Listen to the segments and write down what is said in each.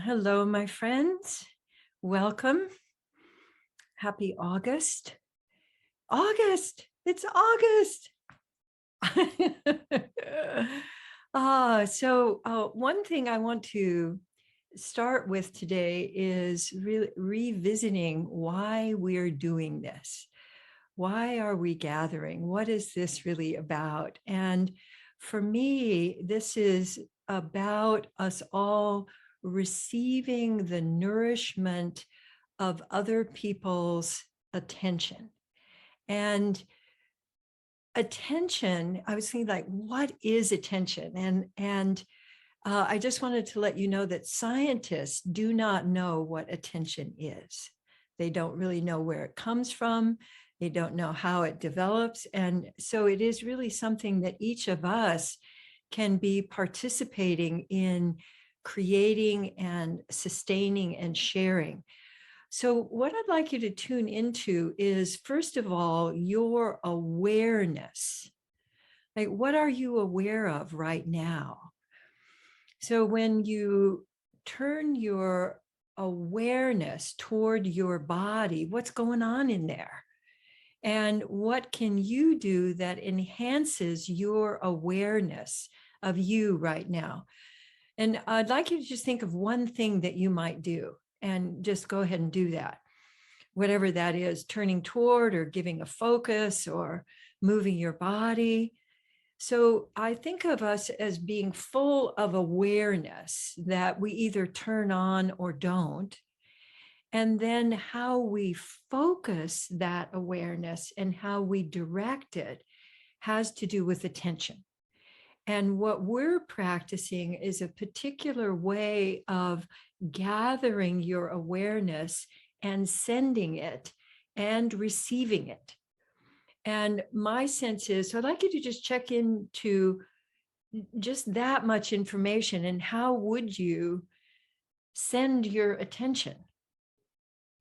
Hello, my friends. Welcome. Happy August. August. It's August. One thing I want to start with today is really revisiting why we're doing this. Why are we gathering? What is this really about? And for me, this is about us all receiving the nourishment of other people's attention. And attention, I was thinking, like, what is attention? And I just wanted to let you know that scientists do not know what attention is. They don't really know where it comes from. They don't know how it develops. And so it is really something that each of us can be participating in creating and sustaining and sharing. So, what I'd like you to tune into is, first of all, your awareness. Like, what are you aware of right now? So, when you turn your awareness toward your body, what's going on in there? And what can you do that enhances your awareness of you right now? And I'd like you to just think of one thing that you might do and just go ahead and do that. Whatever that is, turning toward or giving a focus or moving your body. So I think of us as being full of awareness that we either turn on or don't. And then how we focus that awareness and how we direct it has to do with attention. And what we're practicing is a particular way of gathering your awareness and sending it and receiving it. And my sense is, so I'd like you to just check into just that much information and how would you send your attention?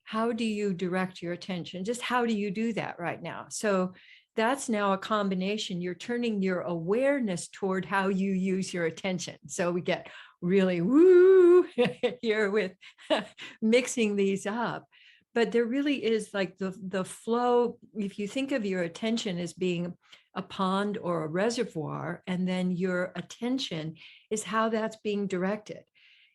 How do you direct your attention? Just how do you do that right now? So that's now a combination. You're turning your awareness toward how you use your attention. So we get really woo here with mixing these up. But there really is like the flow. If you think of your attention as being a pond or a reservoir, and then your attention is how that's being directed.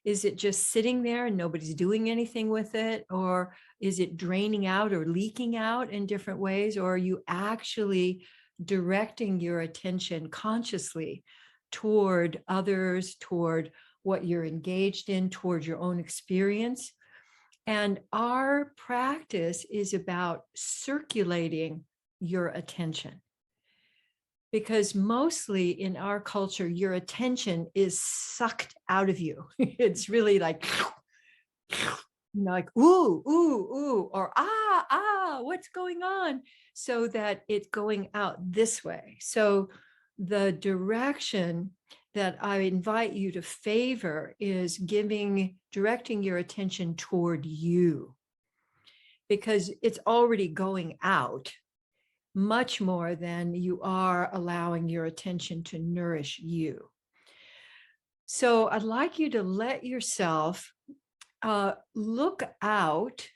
Is it just sitting there and nobody's doing anything with it? Or is it draining out or leaking out in different ways? Or are you actually directing your attention consciously toward others, toward what you're engaged in, toward your own experience? And our practice is about circulating your attention. Because mostly in our culture, your attention is sucked out of you. It's really like, like, ooh, ooh, ooh, or what's going on? So that it's going out this way. So the direction that I invite you to favor is directing your attention toward you, because it's already going out much more than you are allowing your attention to nourish you. So I'd like you to let yourself look out,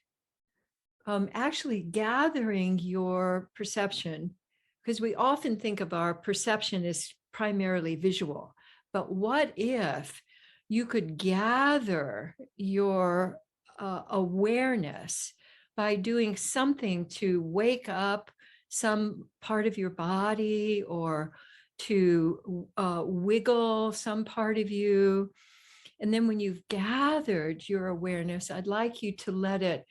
actually gathering your perception, because we often think of our perception as primarily visual. But what if you could gather your awareness by doing something to wake up some part of your body, or to wiggle some part of you? And then when you've gathered your awareness, I'd like you to let it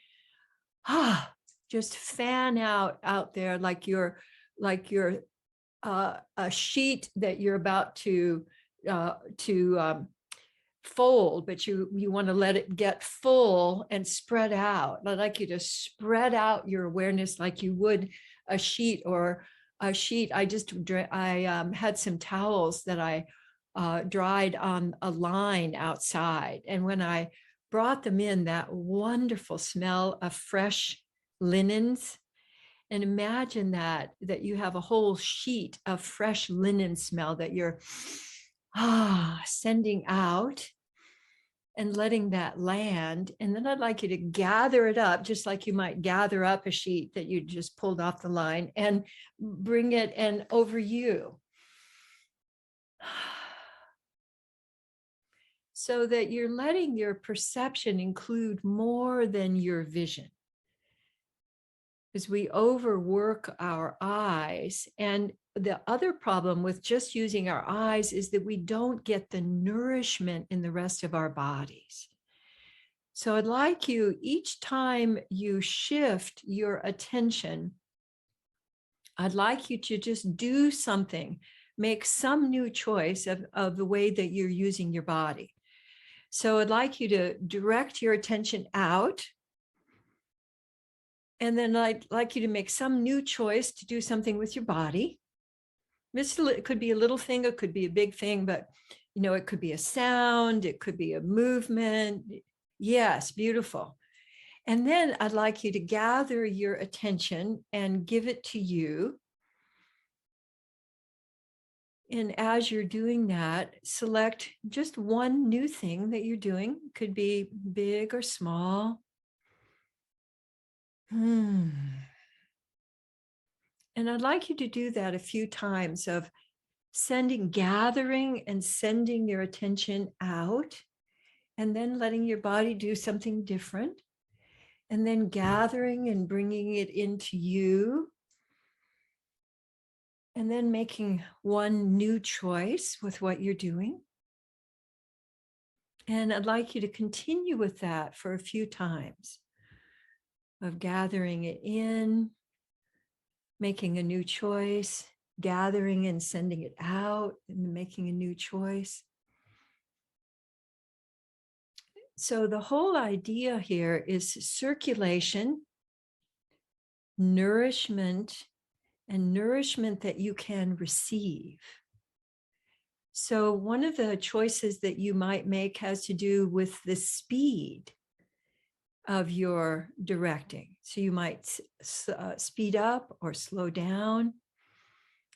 just fan out there, like you're a sheet that you're about to fold, but you want to let it get full and spread out. I'd like you to spread out your awareness like you would a sheet. Or a sheet. I had some towels that I dried on a line outside, and when I brought them in, that wonderful smell of fresh linens. And imagine that you have a whole sheet of fresh linen smell that you're sending out. and letting that land. And then I'd like you to gather it up, just like you might gather up a sheet that you just pulled off the line, and bring it and over you. So that you're letting your perception include more than your vision. Because we overwork our eyes. And the other problem with just using our eyes is that we don't get the nourishment in the rest of our bodies. So I'd like you, each time you shift your attention, I'd like you to just do something, make some new choice of the way that you're using your body. So I'd like you to direct your attention out. And then I'd like you to make some new choice to do something with your body. It could be a little thing, it could be a big thing, but it could be a sound, it could be a movement. Yes, beautiful. And then I'd like you to gather your attention and give it to you. And as you're doing that, select just one new thing that you're doing. It could be big or small. And I'd like you to do that a few times of gathering and sending your attention out, and then letting your body do something different, and then gathering and bringing it into you, and then making one new choice with what you're doing. And I'd like you to continue with that for a few times of gathering it in, making a new choice, gathering and sending it out, and making a new choice. So the whole idea here is circulation, nourishment, and nourishment that you can receive. So one of the choices that you might make has to do with the speed of your directing. So you might speed up or slow down.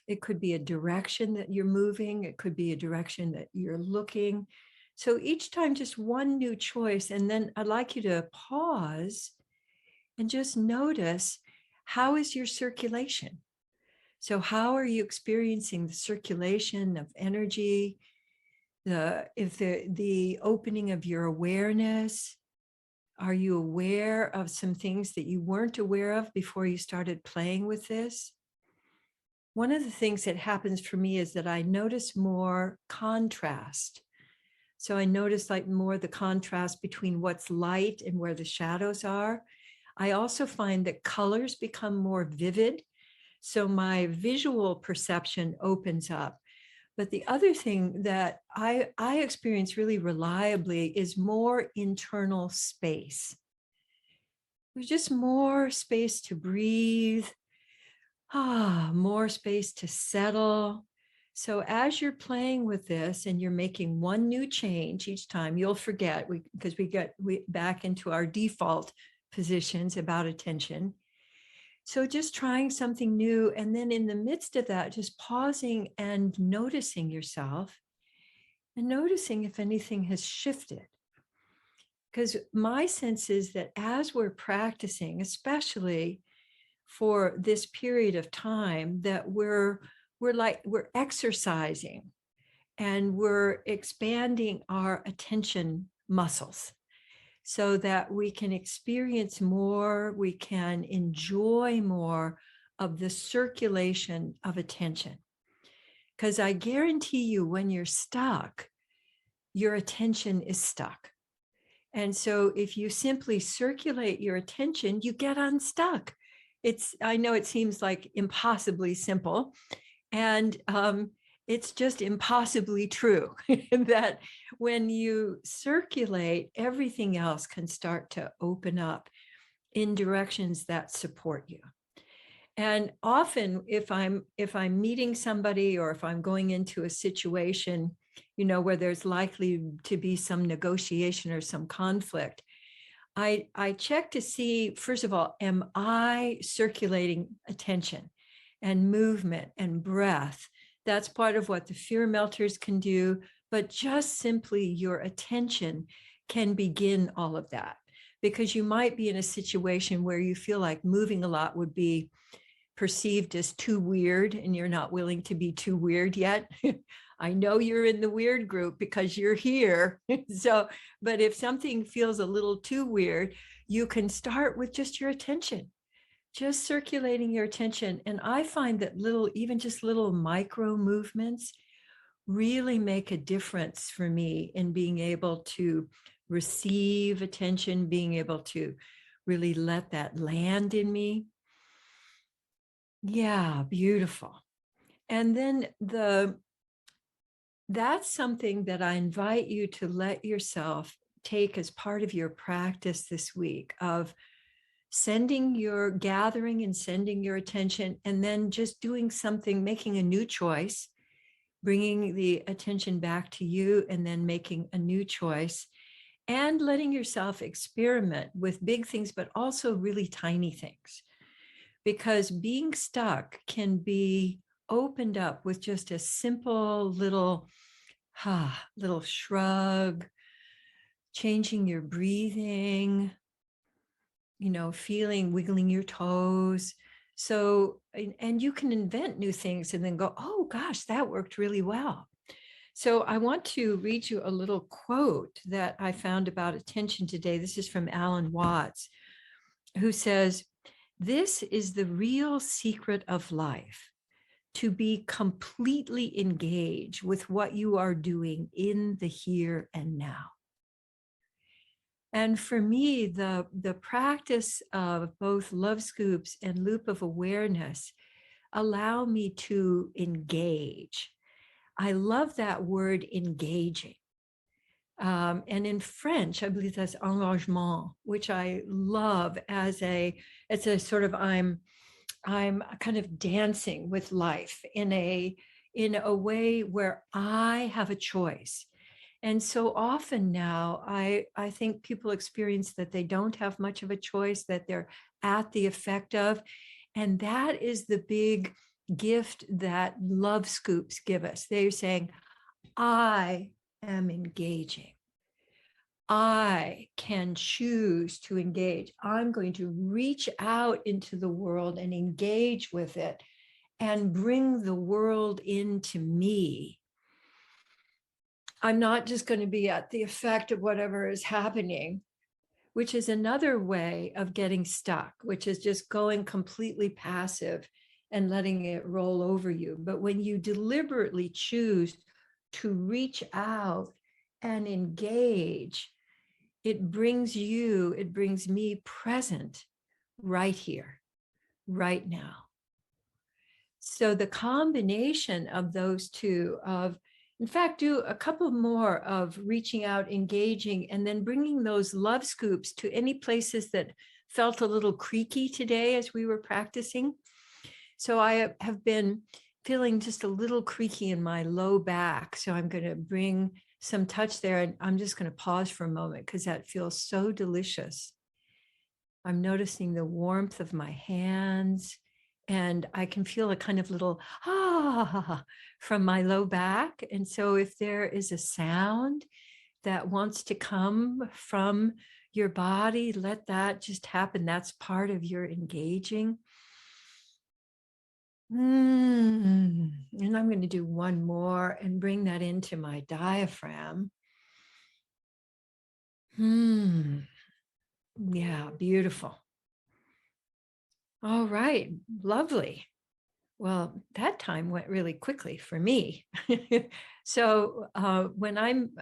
It could be a direction that you're moving. It could be a direction that you're looking. So each time, just one new choice. And then I'd like you to pause and just notice, how is your circulation? So how are you experiencing the circulation of energy, the opening of your awareness? Are you aware of some things that you weren't aware of before you started playing with this? One of the things that happens for me is that I notice more contrast. So I notice like more the contrast between what's light and where the shadows are. I also find that colors become more vivid. So my visual perception opens up. But the other thing that I experience really reliably is more internal space. There's just more space to breathe, more space to settle. So as you're playing with this and you're making one new change each time, you'll forget because we get back into our default positions about attention. So just trying something new, and then in the midst of that, just pausing and noticing yourself and noticing if anything has shifted. Because my sense is that as we're practicing, especially for this period of time, that we're exercising and we're expanding our attention muscles so that we can experience more, we can enjoy more of the circulation of attention. Because I guarantee you, when you're stuck, your attention is stuck. And so if you simply circulate your attention, you get unstuck. I know it seems like impossibly simple, and it's just impossibly true that when you circulate, everything else can start to open up in directions that support you. And often if I'm meeting somebody, or if I'm going into a situation, where there's likely to be some negotiation or some conflict, I check to see, first of all, am I circulating attention and movement and breath? That's part of what the fear melters can do. But just simply your attention can begin all of that, because you might be in a situation where you feel like moving a lot would be perceived as too weird, and you're not willing to be too weird yet. I know you're in the weird group because you're here. So, but if something feels a little too weird, you can start with just your attention, just circulating your attention. And I find that even just little micro movements really make a difference for me in being able to receive attention, being able to really let that land in me. Yeah, beautiful. And then that's something that I invite you to let yourself take as part of your practice this week of gathering and sending your attention, and then just doing something, making a new choice, bringing the attention back to you, and then making a new choice, and letting yourself experiment with big things, but also really tiny things. Because being stuck can be opened up with just a simple little shrug, changing your breathing, wiggling your toes. So, and you can invent new things and then go, oh gosh, that worked really well. So I want to read you a little quote that I found about attention today. This is from Alan Watts, who says, "This is the real secret of life, to be completely engaged with what you are doing in the here and now." And for me, the practice of both Love Scoops and Loop of Awareness allow me to engage. I love that word, engaging. And in French, I believe that's engagement, which I love it's a sort of, I'm kind of dancing with life in a way where I have a choice. And so often now, I think people experience that they don't have much of a choice, that they're at the effect of, and that is the big gift that Love Scoops give us. They're saying, I am engaging. I can choose to engage. I'm going to reach out into the world and engage with it and bring the world into me. I'm not just going to be at the effect of whatever is happening, which is another way of getting stuck, which is just going completely passive and letting it roll over you. But when you deliberately choose to reach out and engage, it brings me present right here, right now. So the combination of those two, in fact, do a couple more of reaching out, engaging, and then bringing those Love Scoops to any places that felt a little creaky today as we were practicing. So I have been feeling just a little creaky in my low back. So I'm going to bring some touch there, and I'm just going to pause for a moment because that feels so delicious. I'm noticing the warmth of my hands, and I can feel a kind of little from my low back. And so if there is a sound that wants to come from your body, let that just happen. That's part of your engaging. And I'm going to do one more and bring that into my diaphragm. Yeah, beautiful. All right, lovely. Well, that time went really quickly for me. So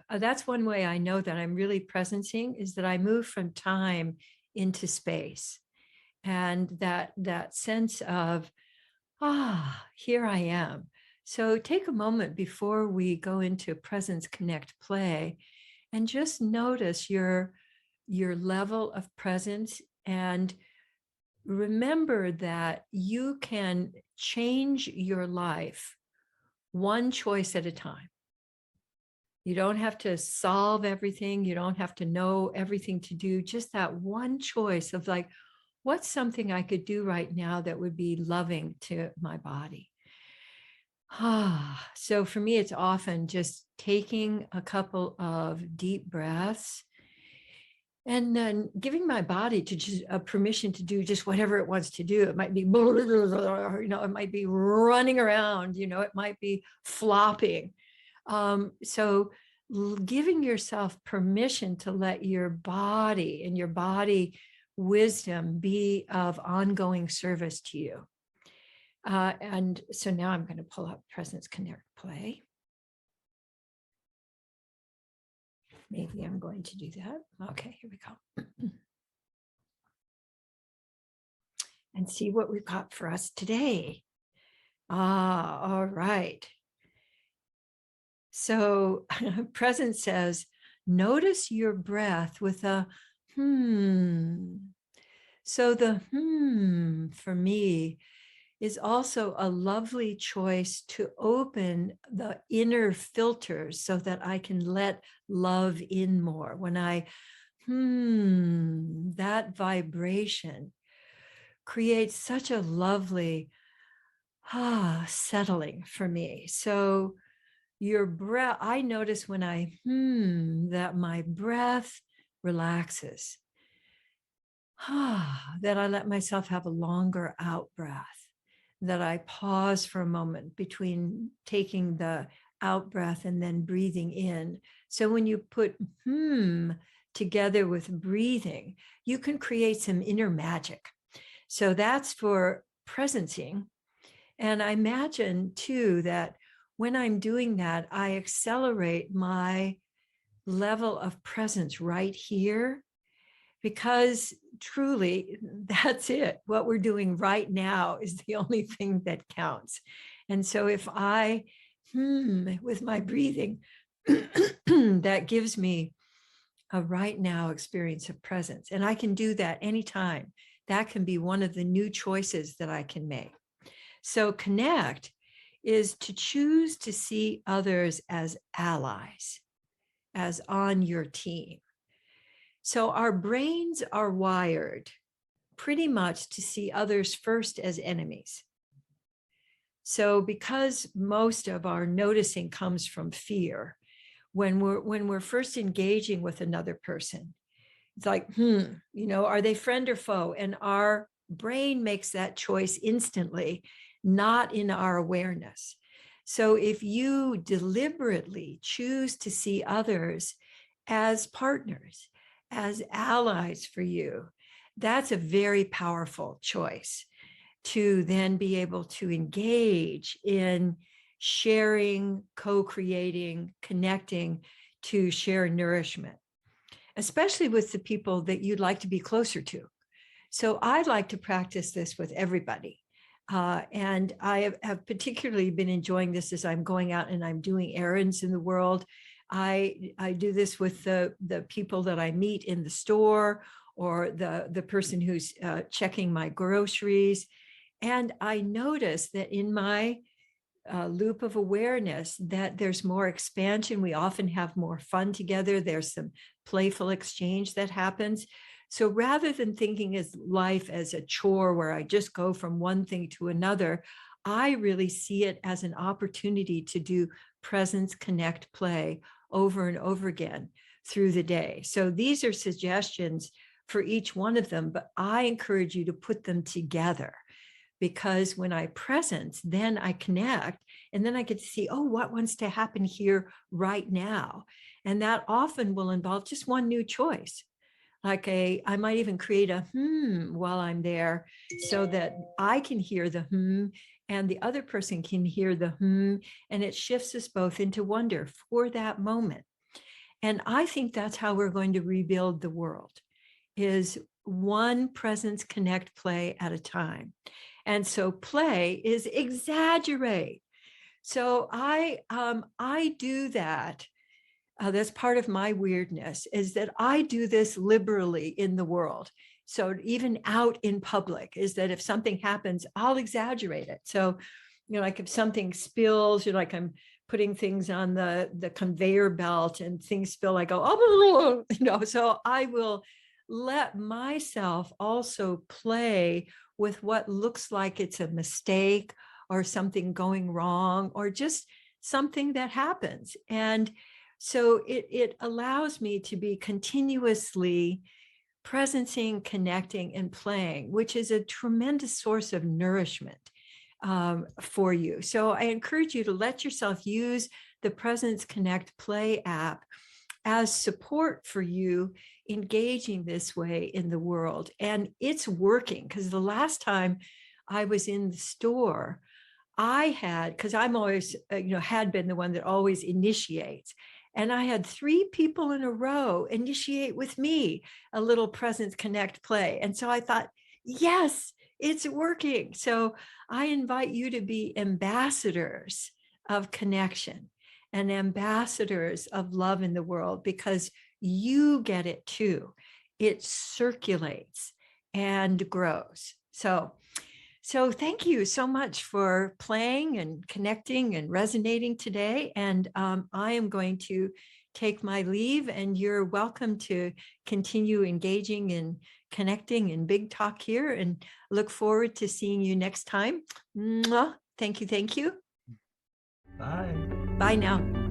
that's one way I know that I'm really presencing, is that I move from time into space. And that sense of, here I am. So take a moment before we go into Presence Connect Play and just notice your level of presence, and remember that you can change your life one choice at a time. You don't have to solve everything. You don't have to know everything to do. Just that one choice of like, what's something I could do right now that would be loving to my body? So for me, it's often just taking a couple of deep breaths And then giving my body to just a permission to do just whatever it wants to do. It might be, it might be running around, it might be flopping. So giving yourself permission to let your body and your body wisdom be of ongoing service to you. And so now I'm going to pull up Presence Connect Play. Maybe I'm going to do that. Okay, here we go. And see what we've got for us today. All right. So Presence says, notice your breath with a So the for me is also a lovely choice to open the inner filters so that I can let love in more. When I that vibration creates such a lovely settling for me. So your breath, I notice when I that my breath relaxes. That I let myself have a longer out breath, that I pause for a moment between taking the out breath and then breathing in. So when you put together with breathing, you can create some inner magic. So that's for presencing. And I imagine too that when I'm doing that, I accelerate my level of presence right here, because truly that's it. What we're doing right now is the only thing that counts. And so if I with my breathing, that gives me a right now experience of presence. And I can do that anytime. That can be one of the new choices that I can make. So connect is to choose to see others as allies, as on your team. So our brains are wired pretty much to see others first as enemies. So because most of our noticing comes from fear, when we're first engaging with another person, it's like, are they friend or foe? And our brain makes that choice instantly, not in our awareness. So if you deliberately choose to see others as partners, as allies for you, that's a very powerful choice to then be able to engage in sharing, co-creating, connecting to share nourishment, especially with the people that you'd like to be closer to. So I'd like to practice this with everybody. And I have particularly been enjoying this as I'm going out and I'm doing errands in the world. I do this with the people that I meet in the store, or the person who's checking my groceries. And I notice that in my loop of awareness that there's more expansion. We often have more fun together. There's some playful exchange that happens. So rather than thinking of life as a chore where I just go from one thing to another, I really see it as an opportunity to do presence, connect, play over and over again through the day. So these are suggestions for each one of them, but I encourage you to put them together, because when I presence, then I connect, and then I get to see, what wants to happen here right now? And that often will involve just one new choice. Like I might even create a while I'm there so that I can hear the and the other person can hear the and it shifts us both into wonder for that moment. And I think that's how we're going to rebuild the world, is one presence, connect, play at a time. And so play is exaggerate. So I do that. That's part of my weirdness, is that I do this liberally in the world. So even out in public, is that if something happens, I'll exaggerate it. So, like if something spills, like I'm putting things on the conveyor belt and things spill, I go, so I will let myself also play with what looks like it's a mistake or something going wrong or just something that happens. And So it allows me to be continuously presencing, connecting, and playing, which is a tremendous source of nourishment for you. So I encourage you to let yourself use the Presence Connect Play app as support for you engaging this way in the world. And it's working, because the last time I was in the store, I had, because I'm always, had been the one that always initiates. And I had 3 people in a row initiate with me a little Presence Connect play. And so I thought, yes, it's working. So I invite you to be ambassadors of connection and ambassadors of love in the world, because you get it too. It circulates and grows. So thank you so much for playing and connecting and resonating today. And I am going to take my leave, and you're welcome to continue engaging and connecting in Big Talk here, and look forward to seeing you next time. Mwah. Thank you. Thank you. Bye. Bye now.